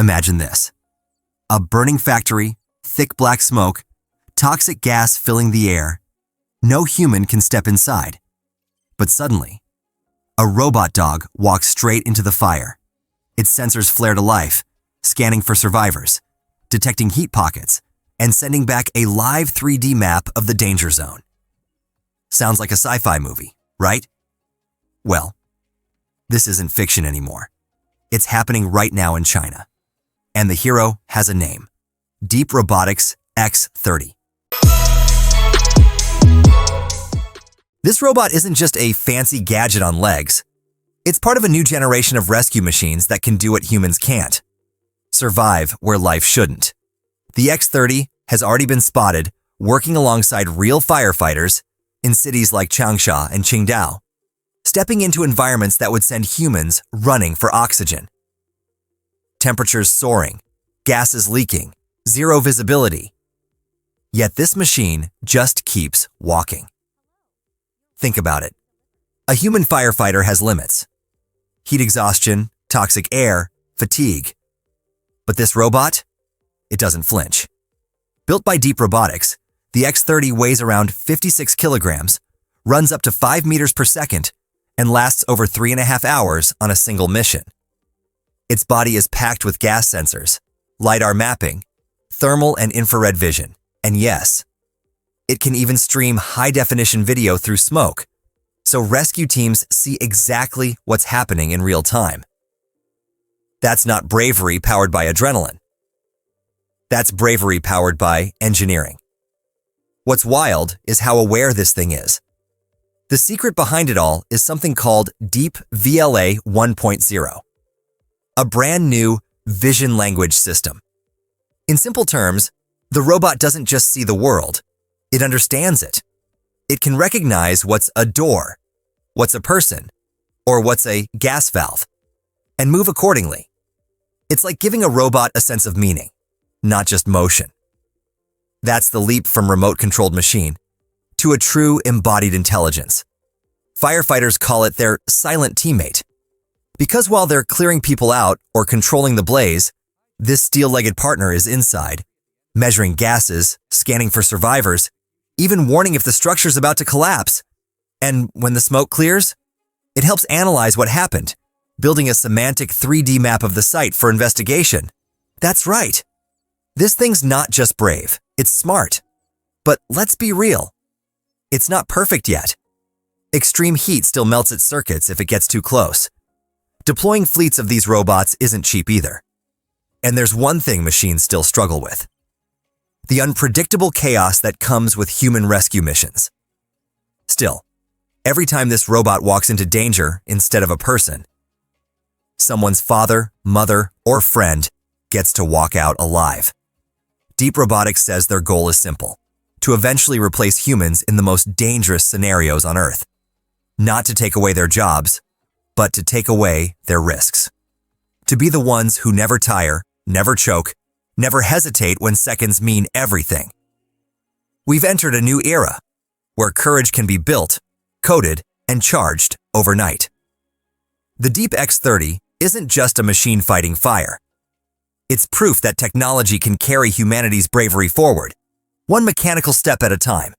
Imagine this. A burning factory, thick black smoke, toxic gas filling the air. No human can step inside. But suddenly, a robot dog walks straight into the fire. Its sensors flare to life, scanning for survivors, detecting heat pockets, and sending back a live 3D map of the danger zone. Sounds like a sci-fi movie, right? Well, this isn't fiction anymore. It's happening right now in China. And the hero has a name: DEEP Robotics X30. This robot isn't just a fancy gadget on legs. It's part of a new generation of rescue machines that can do what humans can't: survive where life shouldn't. The X30 has already been spotted working alongside real firefighters in cities like Changsha and Qingdao, stepping into environments that would send humans running for oxygen. Temperatures soaring, gases leaking, zero visibility. Yet this machine just keeps walking. Think about it. A human firefighter has limits: heat exhaustion, toxic air, fatigue. But this robot? It doesn't flinch. Built by DEEP Robotics, the X30 weighs around 56 kilograms, runs up to 5 meters per second, and lasts over 3.5 hours on a single mission. Its body is packed with gas sensors, LiDAR mapping, thermal and infrared vision, and yes, it can even stream high-definition video through smoke, so rescue teams see exactly what's happening in real time. That's not bravery powered by adrenaline. That's bravery powered by engineering. What's wild is how aware this thing is. The secret behind it all is something called DeepVLA 1.0, a brand new vision language system. In simple terms, the robot doesn't just see the world, it understands it. It can recognize what's a door, what's a person, or what's a gas valve, and move accordingly. It's like giving a robot a sense of meaning, not just motion. That's the leap from remote-controlled machine to a true embodied intelligence. Firefighters call it their silent teammate. Because while they're clearing people out or controlling the blaze, this steel-legged partner is inside, measuring gases, scanning for survivors, even warning if the structure's about to collapse. And when the smoke clears, it helps analyze what happened, building a semantic 3D map of the site for investigation. That's right. This thing's not just brave, it's smart. But let's be real. It's not perfect yet. Extreme heat still melts its circuits if it gets too close. Deploying fleets of these robots isn't cheap either. And there's one thing machines still struggle with: the unpredictable chaos that comes with human rescue missions. Still, every time this robot walks into danger instead of a person, someone's father, mother, or friend gets to walk out alive. DEEP Robotics says their goal is simple: to eventually replace humans in the most dangerous scenarios on Earth. Not to take away their jobs, but to take away their risks. To be the ones who never tire, never choke, never hesitate when seconds mean everything. We've entered a new era, where courage can be built, coded, and charged overnight. The DEEP X30 isn't just a machine fighting fire. It's proof that technology can carry humanity's bravery forward, one mechanical step at a time.